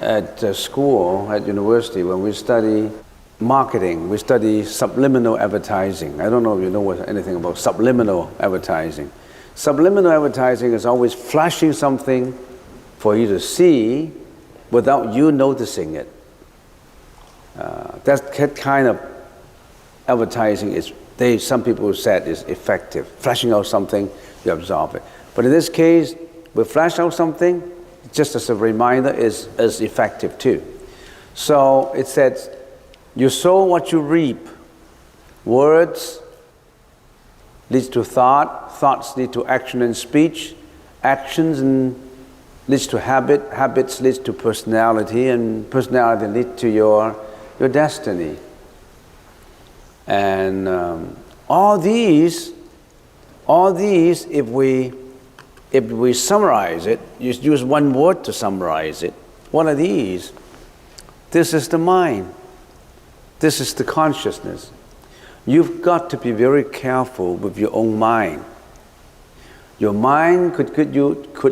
At school, at university, when we study marketing, we study subliminal advertising. I don't know if you know anything about subliminal advertising. Subliminal advertising is always flashing something for you to see without you noticing it. That kind of advertising is, some people said, is effective. Flashing out something, you absorb it. But in this case, we flash out something, just as a reminder, is effective too. So it says, you sow what you reap. Words leads to thought, thoughts lead to action and speech, actions leads to habit, habits leads to personality, and personality leads to your destiny. And all these, if we summarize it, you use one word to summarize it. What are these? This is the mind. This is the consciousness. You've got to be very careful with your own mind. Your mind could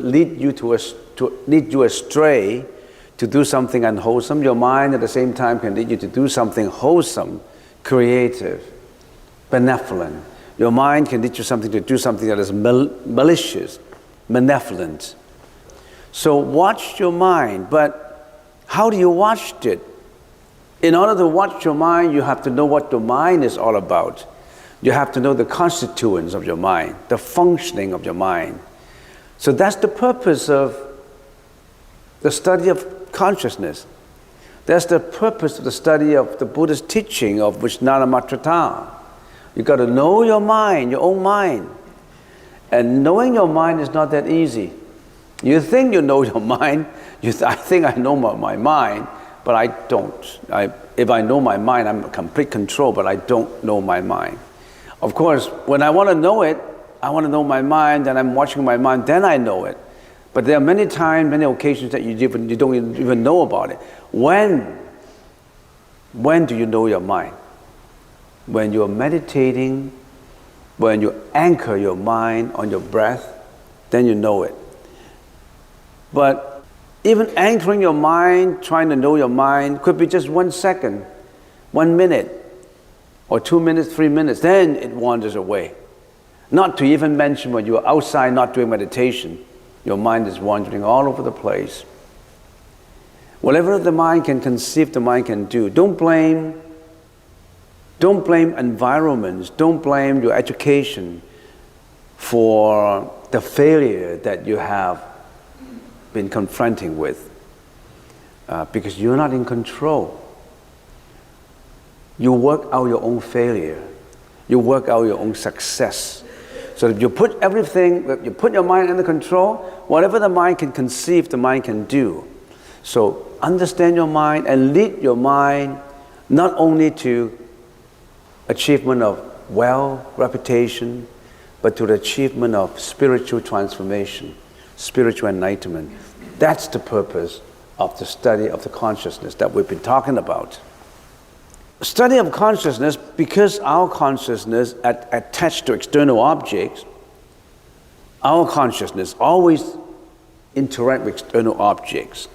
lead you astray to do something unwholesome. Your mind at the same time can lead you to do something wholesome, creative, benevolent. Your mind can lead you to do something that is malicious, malevolent. So watch your mind, but how do you watch it? In order to watch your mind, you have to know what your mind is all about. You have to know the constituents of your mind, the functioning of your mind. So that's the purpose of the study of consciousness. That's the purpose of the study of the Buddha's teaching of Vijnanamatrata. You got to know your mind, your own mind. And knowing your mind is not that easy. You think you know your mind. I think I know my mind, but I don't. If I know my mind, I'm in complete control, but I don't know my mind. Of course, when I want to know it, I want to know my mind, and I'm watching my mind, then I know it. But there are many times, many occasions that you don't even know about it. When do you know your mind? When you're meditating, when you anchor your mind on your breath, then you know it. But even anchoring your mind, trying to know your mind, could be just 1 second, 1 minute, or 2 minutes, 3 minutes, then it wanders away. Not to even mention when you're outside not doing meditation, your mind is wandering all over the place. Whatever the mind can conceive, the mind can do. Don't blame environments, don't blame your education for the failure that you have been confronting with, because you're not in control. You work out your own failure. You work out your own success. So if you put you put your mind under control, whatever the mind can conceive, the mind can do. So understand your mind and lead your mind not only to achievement of wealth, reputation, but to the achievement of spiritual transformation, spiritual enlightenment. That's the purpose of the study of the consciousness that we've been talking about. Study of consciousness, because our consciousness attached to external objects, our consciousness always interact with external objects.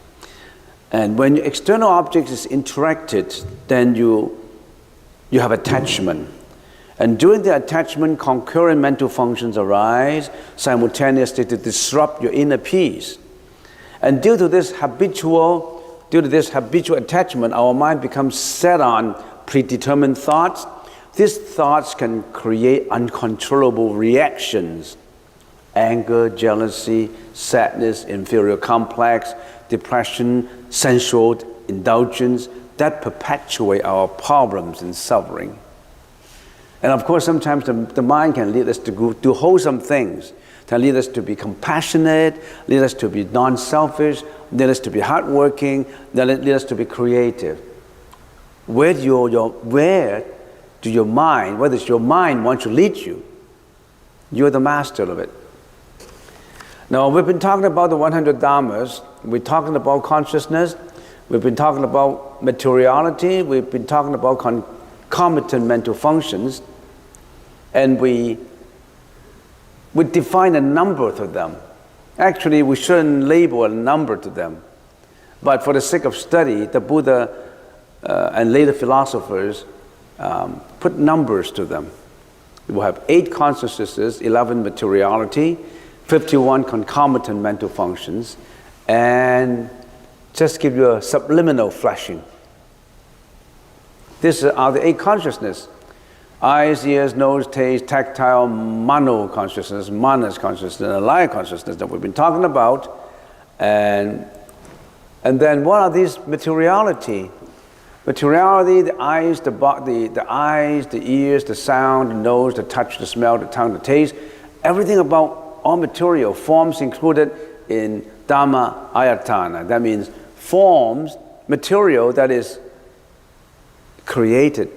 And when external objects is interacted, then you have attachment. And during the attachment, concurrent mental functions arise simultaneously to disrupt your inner peace. And due to this habitual attachment, our mind becomes set on predetermined thoughts. These thoughts can create uncontrollable reactions: anger, jealousy, sadness, inferior complex, depression, sensual indulgence, that perpetuate our problems and suffering. And of course, sometimes the mind can lead us to do wholesome things, can lead us to be compassionate, lead us to be non-selfish, lead us to be hardworking, lead us to be creative. Where does your mind want to lead you? You're the master of it. Now, we've been talking about the 100 Dhammas. We're talking about consciousness. We've been talking about materiality, we've been talking about concomitant mental functions, and we define a number to them. Actually, we shouldn't label a number to them. But for the sake of study, the Buddha and later philosophers put numbers to them. We will have 8 consciousnesses, 11 materiality, 51 concomitant mental functions, and just give you a subliminal flashing. These are the 8 consciousness. Eyes, ears, nose, taste, tactile, mano consciousness, manas consciousness, and laya consciousness that we've been talking about. And then what are these materiality? Materiality, the eyes, the eyes, the ears, the sound, the nose, the touch, the smell, the tongue, the taste, everything about all material, forms included in Dhamma Ayatana. That means forms, material that is created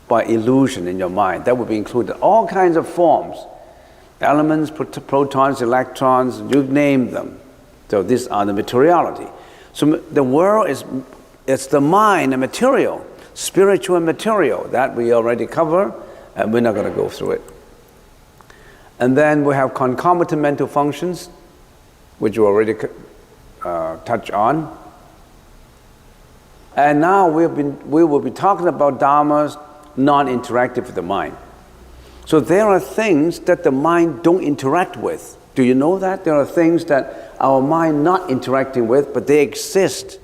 by illusion in your mind. That would be included. All kinds of forms, elements, protons, electrons, you name them. So these are the materiality. So the world it's the mind and material, spiritual and material. That we already cover, and we're not going to go through it. And then we have concomitant mental functions, which you already touched on. And now we will be talking about dharmas non-interactive with the mind. So there are things that the mind don't interact with. Do you know that? There are things that our mind not interacting with, but they exist.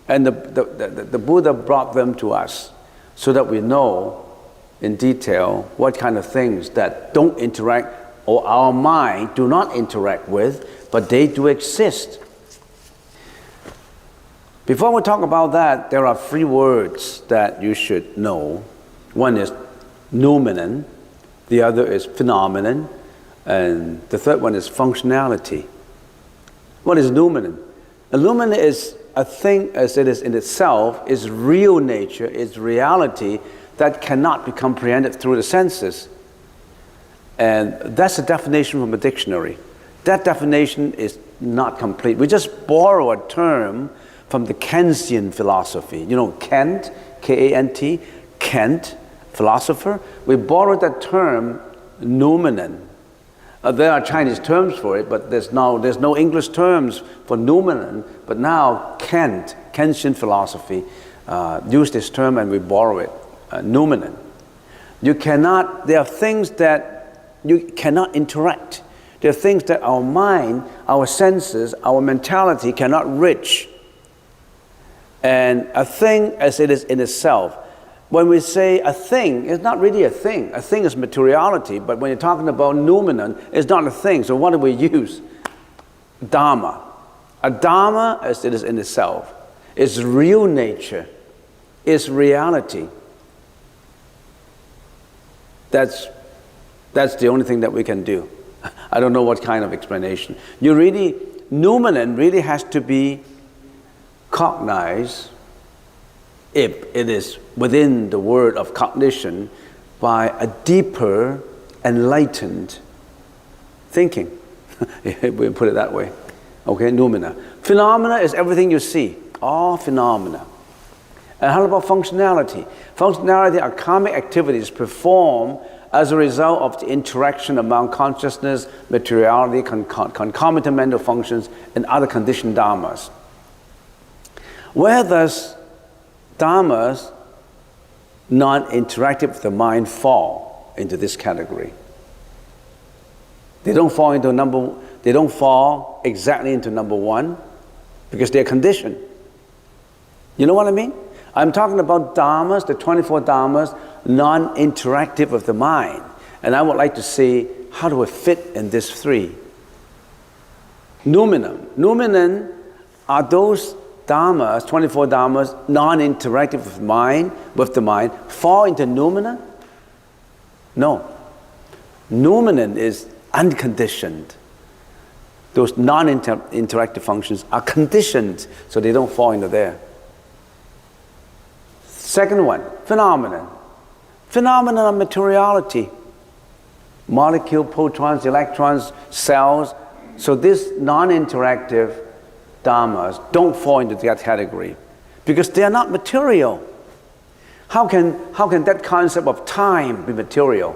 And the Buddha brought them to us so that we know in detail what kind of things that don't interact or our mind do not interact with, but they do exist. Before we talk about that, there are 3 words that you should know. One is noumenon, the other is phenomenon, and the third one is functionality. What is noumenon? A noumenon is a thing as it is in itself, is real nature, is reality that cannot be comprehended through the senses. And that's a definition from a dictionary. That definition is not complete. We just borrow a term from the Kantian philosophy. You know Kant, K-A-N-T, Kant, philosopher. We borrowed that term, noumenon. There are Chinese terms for it, but there's no English terms for noumenon. But now Kantian philosophy used this term, and we borrow it, noumenon. There are things that you cannot interact. There are things that our mind, our senses, our mentality cannot reach. And a thing as it is in itself. When we say a thing, it's not really a thing. A thing is materiality, but when you're talking about noumenon, it's not a thing. So what do we use? Dharma. A dharma as it is in itself is real nature, is reality. That's the only thing that we can do. I don't know what kind of explanation. Noumenon really has to be cognized, if it is within the word of cognition, by a deeper, enlightened thinking. We put it that way. Okay, noumena. Phenomena is everything you see, all phenomena. And how about functionality? Functionality are karmic activities performed as a result of the interaction among consciousness, materiality, concomitant mental functions, and other conditioned dharmas. Where does dharmas non-interactive with the mind fall into this category? They don't fall exactly into number 1 because they're conditioned. You know what I mean? I'm talking about dharmas, the 24 dharmas, non-interactive with the mind. And I would like to see how do we fit in these 3. Noumenon are those dharmas, 24 dharmas, non-interactive with the mind, fall into noumena? No. Noumenon is unconditioned. Those non-interactive functions are conditioned, so they don't fall into there. Second one, phenomenon. Phenomenon of materiality. Molecule, protons, electrons, cells. So this non-interactive dharmas don't fall into that category because they are not material. How can that concept of time be material?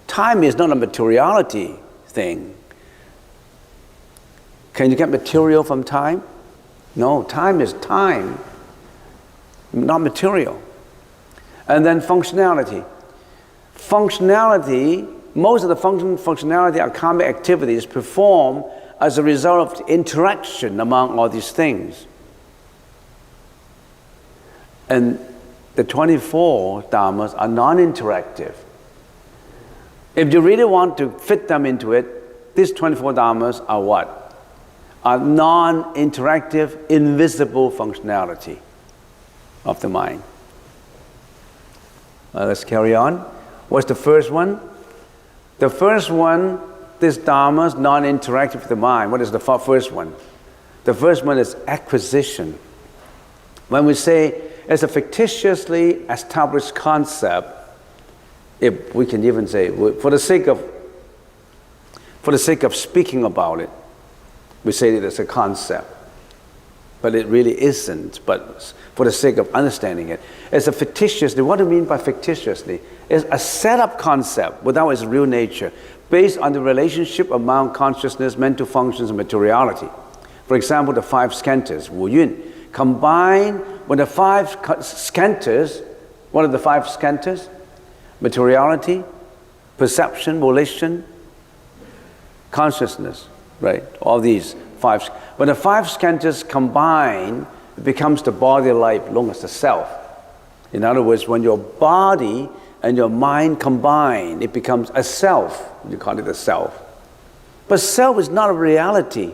Time is not a materiality thing. Can you get material from time? No, time is time, not material. And then functionality. Functionality, most of the functionality are karmic activities performed as a result of interaction among all these things. And the 24 dharmas are non-interactive. If you really want to fit them into it, these 24 dharmas are what? Are non-interactive, invisible functionality of the mind. Let's carry on. What's the first one? The first one, this dharma is non-interactive with the mind. What is the first one? The first one is acquisition. When we say it's a fictitiously established concept, if we can even say, for the sake of speaking about it, we say that it's a concept, but it really isn't. But for the sake of understanding it, it's a fictitiously. What do you mean by fictitiously? It's a set-up concept without its real nature, based on the relationship among consciousness, mental functions, and materiality. For example, the 5 skandhas, Wu Yun, combined with the 5 skandhas. What are the 5 skandhas? Materiality, perception, volition, consciousness, right? All these 5. When the 5 skandhas combine, it becomes the body life known as the self. In other words, when your body and your mind combine, it becomes a self. You call it a self. But self is not a reality,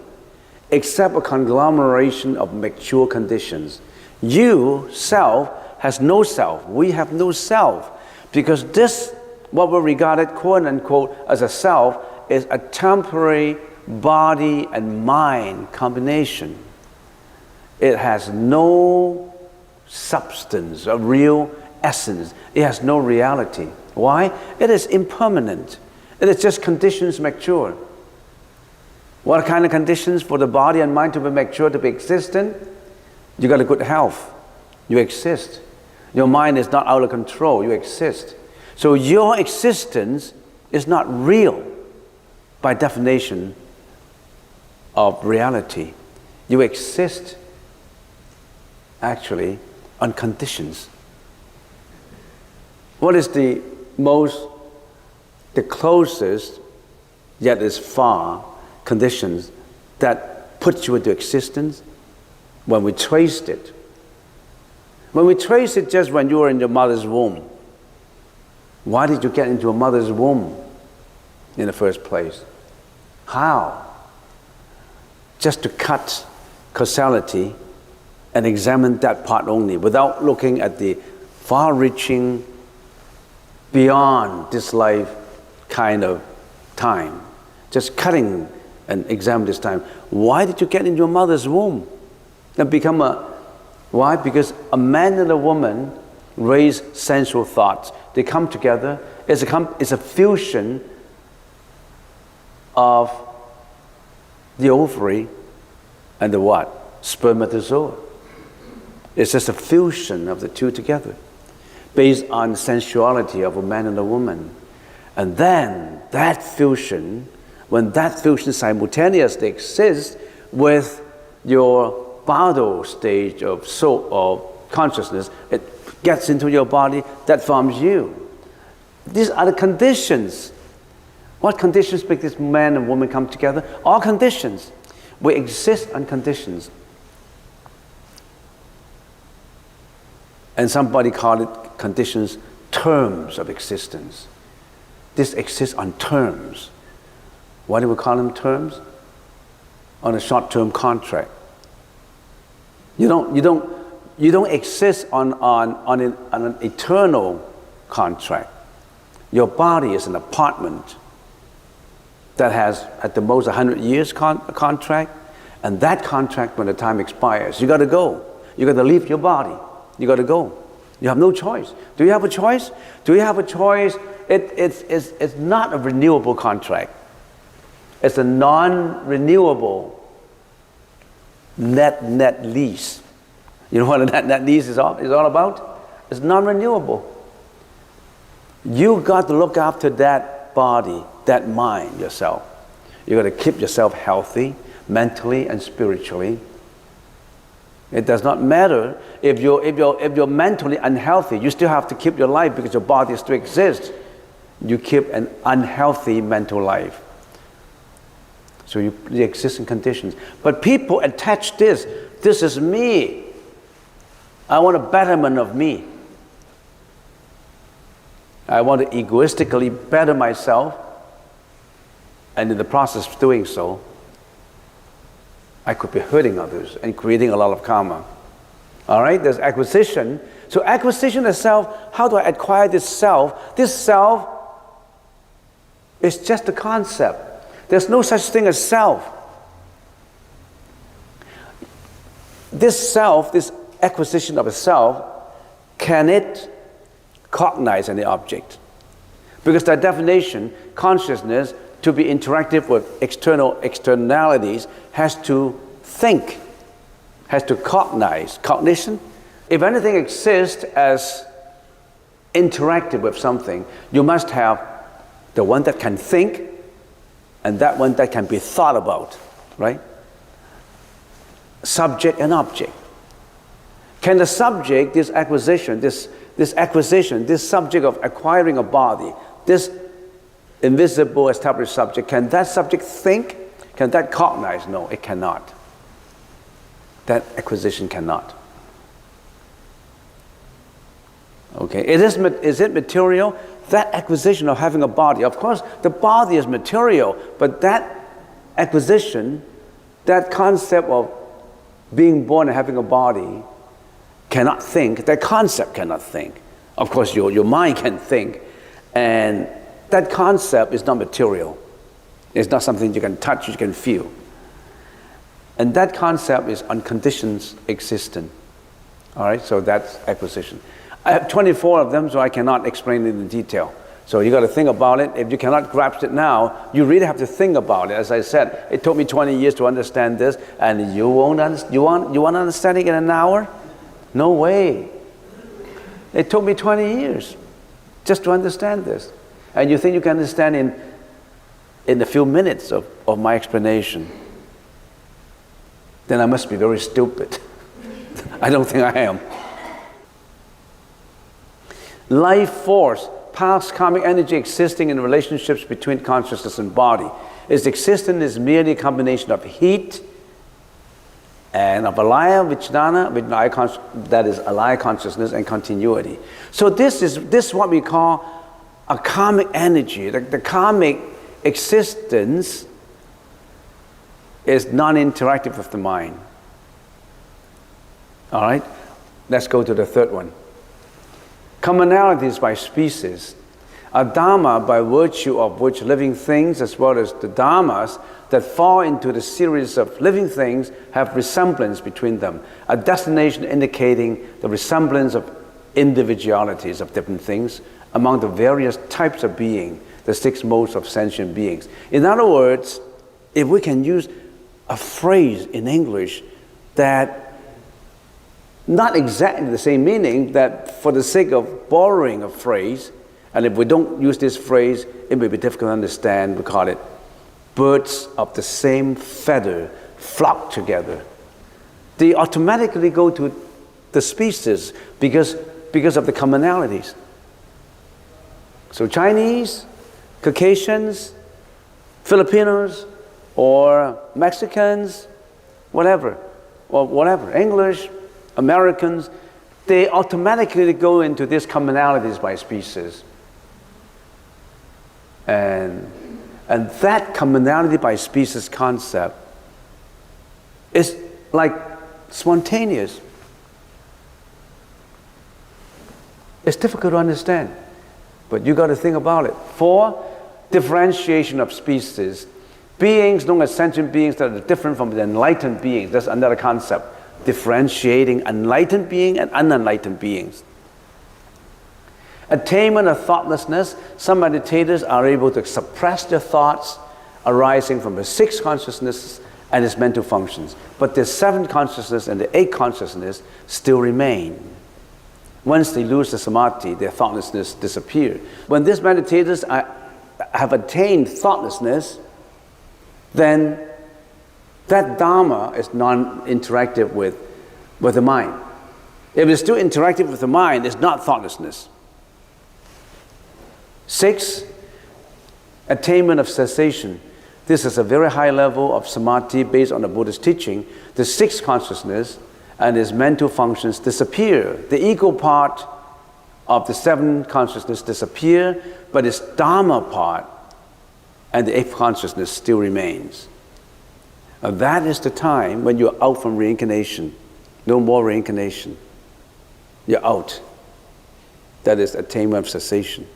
except a conglomeration of mature conditions. You, self, has no self. We have no self. Because this, what we regarded quote unquote as a self, is a temporary body and mind combination. It has no substance, a real essence. It has no reality. Why? It is impermanent. It is just conditions mature. What kind of conditions for the body and mind to be mature, to be existent? You got a good health. You exist. Your mind is not out of control. You exist. So your existence is not real by definition of reality. You exist actually on conditions. What is the closest, yet is far, conditions that put you into existence? When we traced it. When we trace it just when you were in your mother's womb. Why did you get into a mother's womb in the first place? How? Just to cut causality and examine that part only without looking at the far-reaching, beyond this life kind of time. Just cutting and examine this time. Why did you get into your mother's womb and become why? Because a man and a woman raise sensual thoughts. They come together. It's a fusion of the ovary and the what? Spermatozoa. It's just a fusion of the two together based on sensuality of a man and a woman. And then that fusion, when that fusion simultaneously exists with your Bado stage of soul of consciousness, it gets into your body, that forms you. These are the conditions. What conditions make this man and woman come together? All conditions. We exist on conditions. And somebody called it conditions, terms of existence. This exists on terms. Why do we call them terms? On a short-term contract. You don't exist on an eternal contract. Your body is an apartment that has at the most 100 years contract, and that contract, when the time expires, you got to go. You got to leave your body. You got to go. You have no choice. Do you have a choice? Do you have a choice? It's not a renewable contract. It's a non-renewable net lease. You know what a net lease is all about? It's non-renewable. You got to look after that body, that mind, yourself. You got to keep yourself healthy, mentally and spiritually. It does not matter if you're mentally unhealthy. You still have to keep your life because your body still exists. You keep an unhealthy mental life. So the existing conditions. But people attach this. This is me. I want a betterment of me. I want to egoistically better myself. And in the process of doing so, I could be hurting others and creating a lot of karma. All right, there's acquisition. So acquisition of self, how do I acquire this self? This self is just a concept. There's no such thing as self. This self, this acquisition of a self, can it cognize any object? Because by definition, consciousness, to be interactive with externalities, has to think, has to cognize. Cognition, if anything exists as interactive with something, you must have the one that can think and that one that can be thought about, right? Subject and object. Can the subject, this subject of acquiring a body, this invisible established subject, can that subject think? Can that cognize? No, it cannot. That acquisition cannot. Okay, is it material? That acquisition of having a body, of course, the body is material, but that acquisition, that concept of being born and having a body cannot think. That concept cannot think. Of course, your mind can think, and that concept is not material. It's not something you can touch, you can feel. And that concept is on conditions existent. All right, so that's acquisition. I have 24 of them, so I cannot explain it in detail. So you got to think about it. If you cannot grasp it now, you really have to think about it. As I said, it took me 20 years to understand this, and you want to understand it in an hour? No way. It took me 20 years just to understand this. And you think you can understand in a few minutes of my explanation? Then I must be very stupid. I don't think I am. Life force, past karmic energy existing in relationships between consciousness and body. Its existence is merely a combination of heat and of alaya vijnana, that is alaya consciousness, and continuity. So this is what we call a karmic energy. The karmic existence is non-interactive with the mind. All right? Let's go to the third one. Commonalities by species. A dharma by virtue of which living things as well as the dharmas that fall into the series of living things have resemblance between them. A destination indicating the resemblance of individualities of different things among the various types of being, the 6 modes of sentient beings. In other words, if we can use a phrase in English that not exactly the same meaning, that for the sake of borrowing a phrase, and if we don't use this phrase, it may be difficult to understand. We call it birds of the same feather flock together. They automatically go to the species because of the commonalities. So Chinese, Caucasians, Filipinos, or Mexicans, whatever, English, Americans, they automatically go into these commonalities by species. And that commonality by species concept is like spontaneous. It's difficult to understand, but you got to think about it. 4, differentiation of species. Beings known as sentient beings that are different from the enlightened beings. That's another concept. Differentiating enlightened being and unenlightened beings. Attainment of thoughtlessness. Some meditators are able to suppress their thoughts arising from the 6 consciousnesses and its mental functions. But the 7 consciousness and the 8 consciousness still remain. Once they lose the samadhi, their thoughtlessness disappears. When these meditators have attained thoughtlessness, then that Dharma is non-interactive with the mind. If it's still interactive with the mind, it's not thoughtlessness. 6, attainment of cessation. This is a very high level of samadhi based on the Buddha's teaching. The 6th consciousness and its mental functions disappear. The ego part of the 7 consciousness disappear, but its Dharma part and the 8th consciousness still remains. And that is the time when you're out from reincarnation. No more reincarnation. You're out. That is attainment of cessation.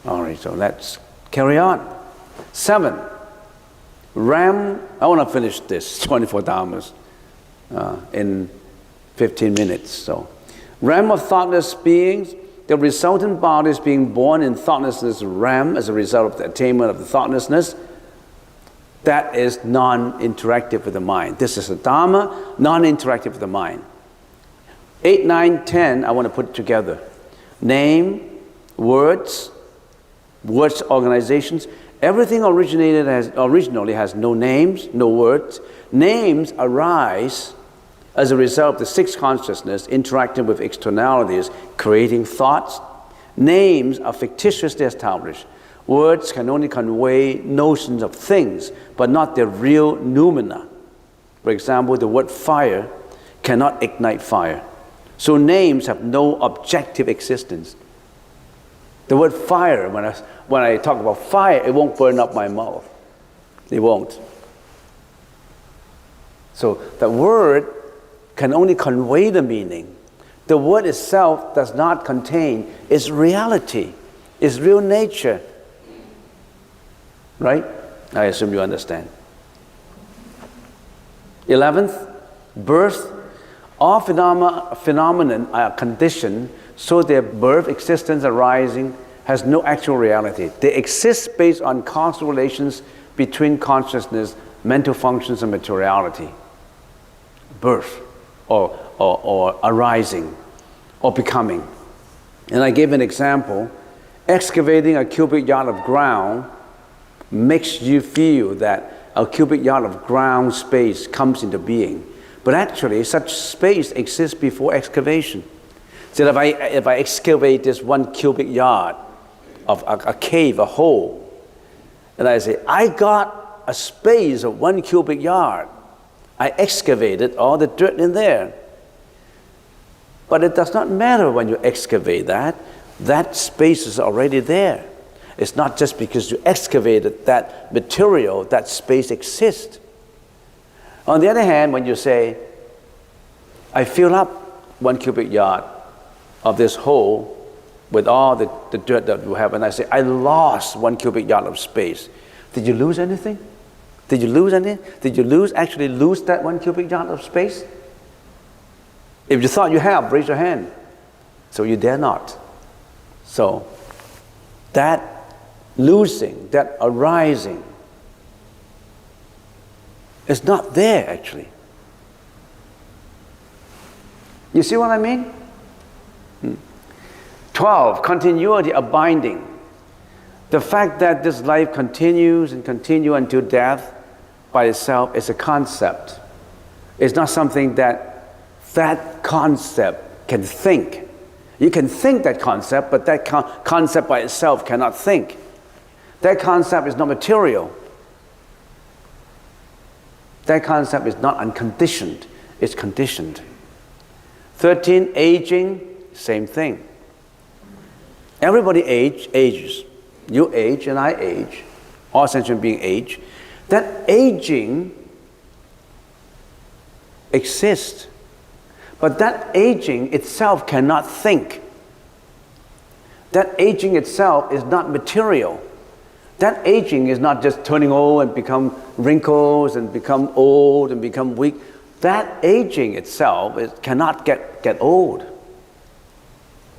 All right, so let's carry on. 7, Ram. I want to finish this 24 Dharmas in 15 minutes. So, Ram of thoughtless beings, the resultant bodies being born in thoughtlessness Ram as a result of the attainment of the thoughtlessness, that is non-interactive with the mind. This is a Dharma, non-interactive with the mind. 8, 9, 10, I want to put together. Name, words organizations. Everything originally has no names, no words. Names arise as a result of the 6th consciousness interacting with externalities, creating thoughts. Names are fictitiously established. Words can only convey notions of things, but not their real noumena. For example, the word fire cannot ignite fire. So names have no objective existence. The word fire, when I talk about fire, it won't burn up my mouth. It won't. So the word can only convey the meaning. The word itself does not contain its reality, its real nature. Right? I assume you understand. 11th, birth. All phenomena are conditioned, so their birth, existence, arising has no actual reality. They exist based on causal relations between consciousness, mental functions, and materiality. Birth, or arising, or becoming. And I gave an example. Excavating a cubic yard of ground makes you feel that a cubic yard of ground space comes into being. But actually, such space exists before excavation. So if I excavate this 1 cubic yard of a cave, a hole, and I say, I got a space of 1 cubic yard. I excavated all the dirt in there. But it does not matter when you excavate that. That space is already there. It's not just because you excavated that material, that space exists. On the other hand, when you say, I fill up 1 cubic yard of this hole with all the dirt that you have, and I say, I lost 1 cubic yard of space. Did you lose anything? Did you lose anything? Did you actually lose that 1 cubic yard of space? If you thought you have, raise your hand. So you dare not. So that losing, that arising, is not there actually. You see what I mean? 12, continuity of binding. The fact that this life continues and continues until death by itself is a concept. It's not something that concept can think. You can think that concept, but that concept by itself cannot think. That concept is not material. That concept is not unconditioned, it's conditioned. 13, aging, same thing. Everybody ages. You age and I age. All sentient beings age. That aging exists. But that aging itself cannot think. That aging itself is not material. That aging is not just turning old and become wrinkles and become old and become weak. That aging itself cannot get old.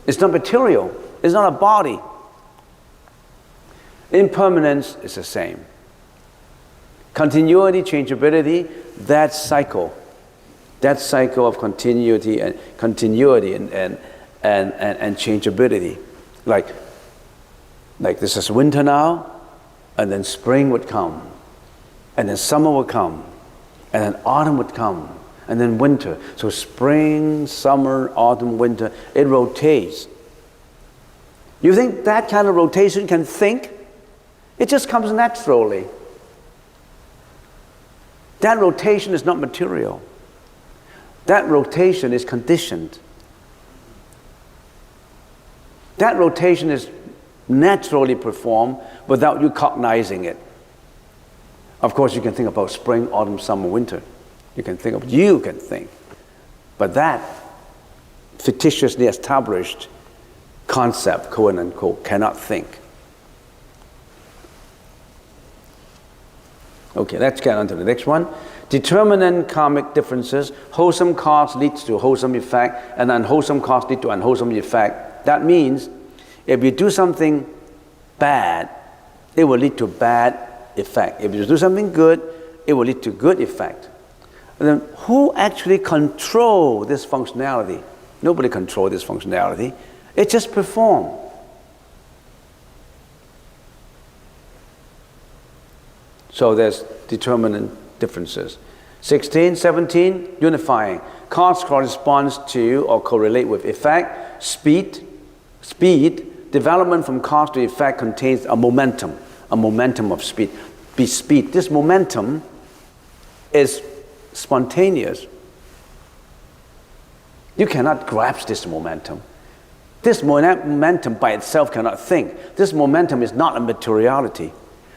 It's not material. It's not a body. Impermanence is the same. Continuity, changeability, that cycle of continuity and changeability. Like this is winter now, and then spring would come, and then summer would come, and then autumn would come, and then winter. So spring, summer, autumn, winter, it rotates. You think that kind of rotation can think? It just comes naturally. That rotation is not material. That rotation is conditioned. That rotation is naturally performed without you cognizing it. Of course, you can think about spring, autumn, summer, winter. You can think. But that fictitiously established concept, quote unquote, cannot think. Okay, let's get on to the next one. Determinant karmic differences. Wholesome cause leads to wholesome effect, and unwholesome cause leads to unwholesome effect. That means if you do something bad, it will lead to bad effect. If you do something good, it will lead to good effect. And then who actually control this functionality? Nobody controls this functionality. It just performs. So there's determinant differences. 16, 17, unifying. Cause corresponds to or correlate with effect. Speed, development from cause to effect contains a momentum of speed. This momentum is spontaneous. You cannot grasp this momentum. This momentum by itself cannot think. This momentum is not a materiality.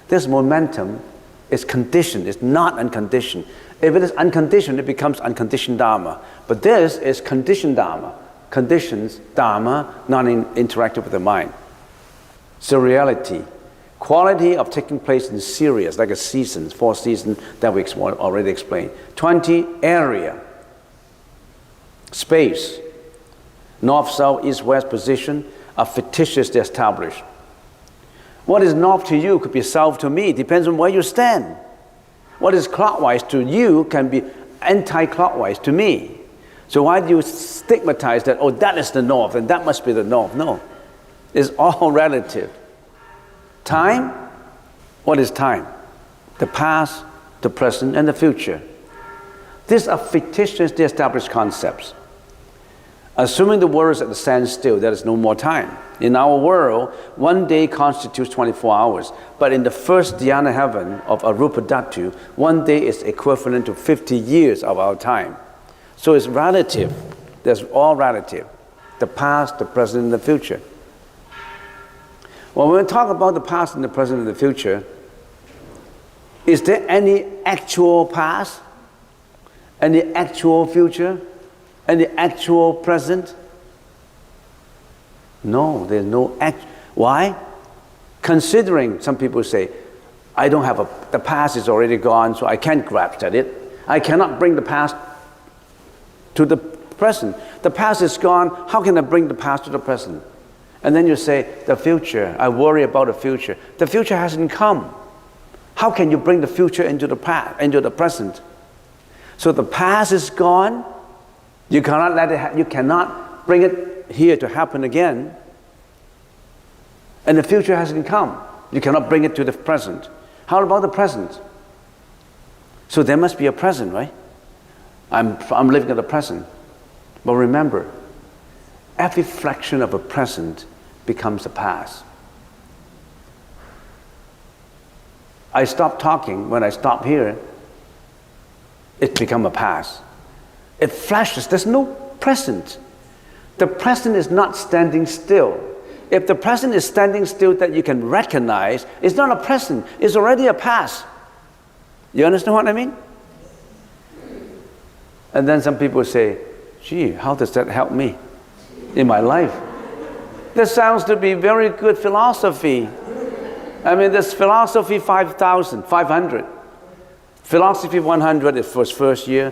This momentum is conditioned, it's not unconditioned. If it is unconditioned, it becomes unconditioned Dharma. But this is conditioned Dharma. Conditions Dharma, non-interactive with the mind. Seriality, quality of taking place in series, like a season, 4 seasons that we already explained. 20, area, space, north, south, east, west position are fictitiously established. What is north to you could be south to me, depends on where you stand. What is clockwise to you can be anti-clockwise to me. So why do you stigmatize that, oh, that is the north and that must be the north? No, it's all relative. Time, what is time? The past, the present, and the future. These are fictitiously established concepts. Assuming the world is at the standstill, there is no more time. In our world, one day constitutes 24 hours. But in the first dhyana heaven of Arupa Dhatu, one day is equivalent to 50 years of our time. So it's relative. That's all relative. The past, the present, and the future. Well, when we talk about the past and the present and the future, is there any actual past? Any actual future? Any actual present? No, there's no Why? Considering, some people say, I don't have the past is already gone, so I can't grasp at it. I cannot bring the past to the present. The past is gone, how can I bring the past to the present? And then you say, the future, I worry about the future. The future hasn't come. How can you bring the future into the past, into the present? So the past is gone. You cannot let it. You cannot bring it here to happen again. And the future hasn't come. You cannot bring it to the present. How about the present? So there must be a present, right? I'm living in the present. But remember, every fraction of a present becomes a past. I stop talking. When I stop here, it becomes a past. It flashes. There's no present. The present is not standing still. If the present is standing still that you can recognize, it's not a present. It's already a past. You understand what I mean? And then some people say, gee, how does that help me in my life? This sounds to be very good philosophy. I mean, this philosophy 500. Philosophy 100 is for first year,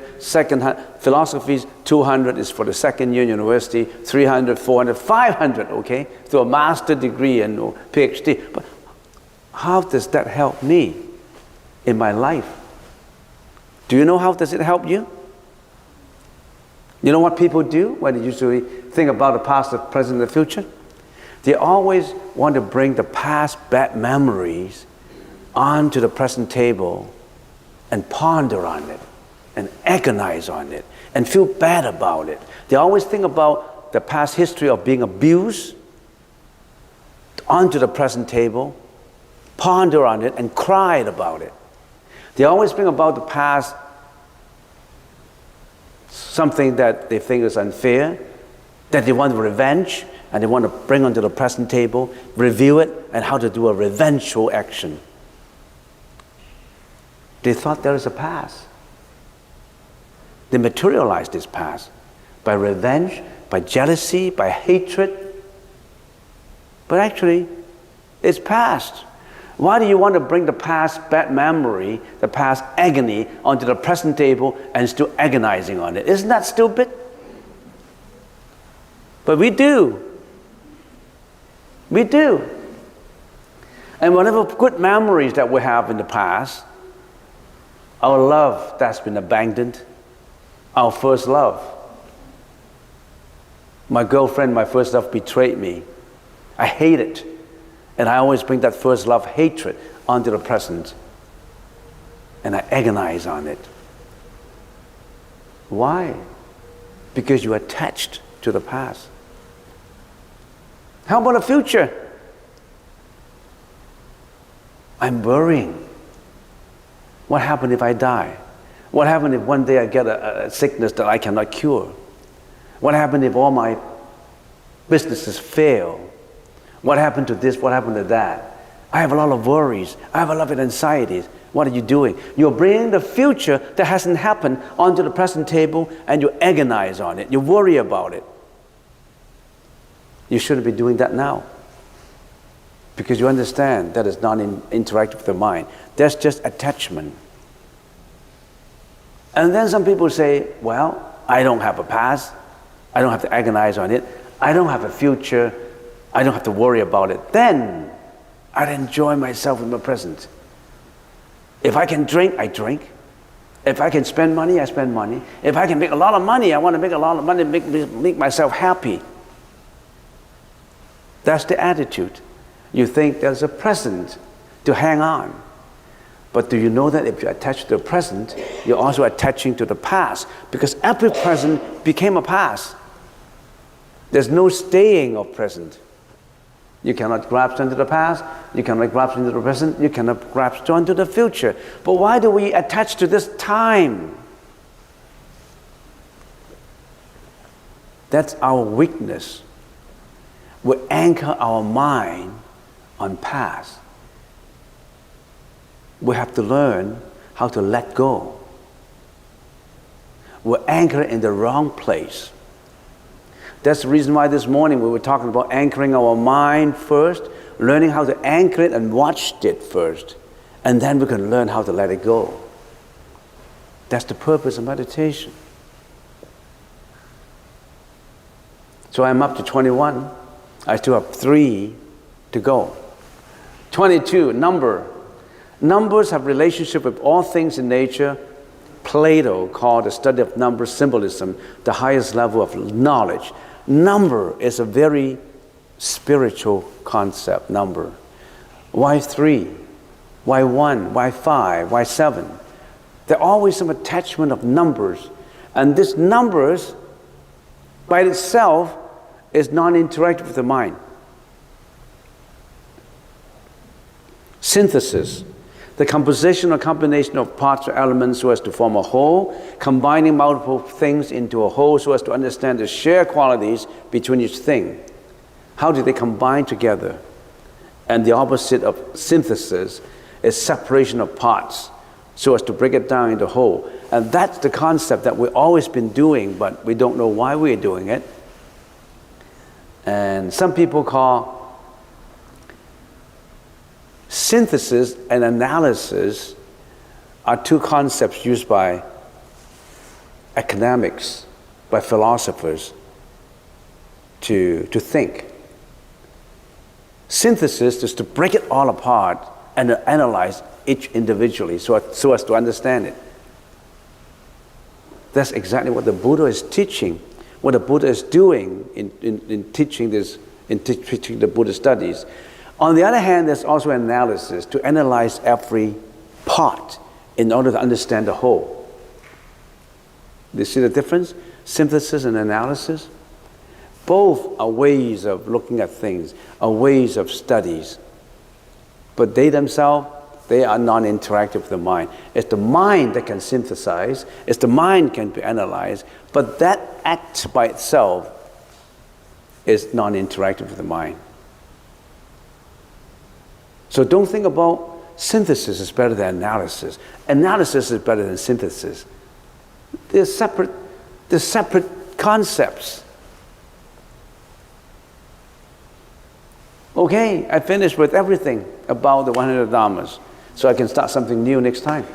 philosophy 200 is for the second year university, 300, 400, 500, okay? So a master degree and PhD. But how does that help me in my life? Do you know how does it help you? You know what people do when they usually think about the past, the present, and the future? They always want to bring the past bad memories onto the present table and ponder on it and agonize on it and feel bad about it. They always think about the past history of being abused onto the present table, ponder on it, and cry about it. They always bring about the past something that they think is unfair, that they want revenge, and they want to bring onto the present table, review it, and how to do a revengeful action. They thought there is a past. They materialized this past by revenge, by jealousy, by hatred. But actually, it's past. Why do you want to bring the past bad memory, the past agony, onto the present table and still agonizing on it? Isn't that stupid? But we do. We do. And whatever good memories that we have in the past, our love that's been abandoned, our first love. My girlfriend, my first love, betrayed me. I hate it. And I always bring that first love hatred onto the present. And I agonize on it. Why? Because you're attached to the past. How about the future? I'm worrying. What happens if I die? What happens if one day I get a sickness that I cannot cure? What happens if all my businesses fail? What happened to this? What happened to that? I have a lot of worries. I have a lot of anxieties. What are you doing? You're bringing the future that hasn't happened onto the present table and you agonize on it. You worry about it. You shouldn't be doing that now. Because you understand that is not interactive with the mind. That's just attachment. And then some people say, well, I don't have a past. I don't have to agonize on it. I don't have a future. I don't have to worry about it. Then I'd enjoy myself in the present. If I can drink, I drink. If I can spend money, I spend money. If I can make a lot of money, I want to make a lot of money, make myself happy. That's the attitude. You think there's a present to hang on. But do you know that if you attach to the present, you're also attaching to the past? Because every present became a past. There's no staying of present. You cannot grasp onto the past, you cannot grasp into the present, you cannot grasp onto the future. But why do we attach to this time? That's our weakness. We anchor our mind on past. We have to learn how to let go. We're anchored in the wrong place. That's the reason why this morning we were talking about anchoring our mind first, learning how to anchor it and watch it first, and then we can learn how to let it go. That's the purpose of meditation. So I'm up to 21. I still have 3 to go. 22, number. Numbers have relationship with all things in nature. Plato called the study of number symbolism the highest level of knowledge. Number is a very spiritual concept, number. Why 3? Why 1? Why 5? Why 7? There's always some attachment of numbers. And this numbers, by itself, is non-interactive with the mind. Synthesis. The composition or combination of parts or elements so as to form a whole, combining multiple things into a whole so as to understand the shared qualities between each thing. How do they combine together? And the opposite of synthesis is separation of parts so as to break it down into whole. And that's the concept that we've always been doing, but we don't know why we're doing it. And some people call synthesis and analysis are 2 concepts used by academics, by philosophers to think. Synthesis is to break it all apart and analyze each individually so as to understand it. That's exactly what the Buddha is teaching, what the Buddha is doing in teaching this, teaching the Buddha studies. On the other hand, there's also analysis, to analyze every part in order to understand the whole. Do you see the difference? Synthesis and analysis? Both are ways of looking at things, are ways of studies. But they themselves, they are non-interactive with the mind. It's the mind that can synthesize, it's the mind can be analyzed, but that act by itself is non-interactive with the mind. So don't think about synthesis is better than analysis. Analysis is better than synthesis. They're separate concepts. Okay, I finished with everything about the 100 Dhammas, so I can start something new next time.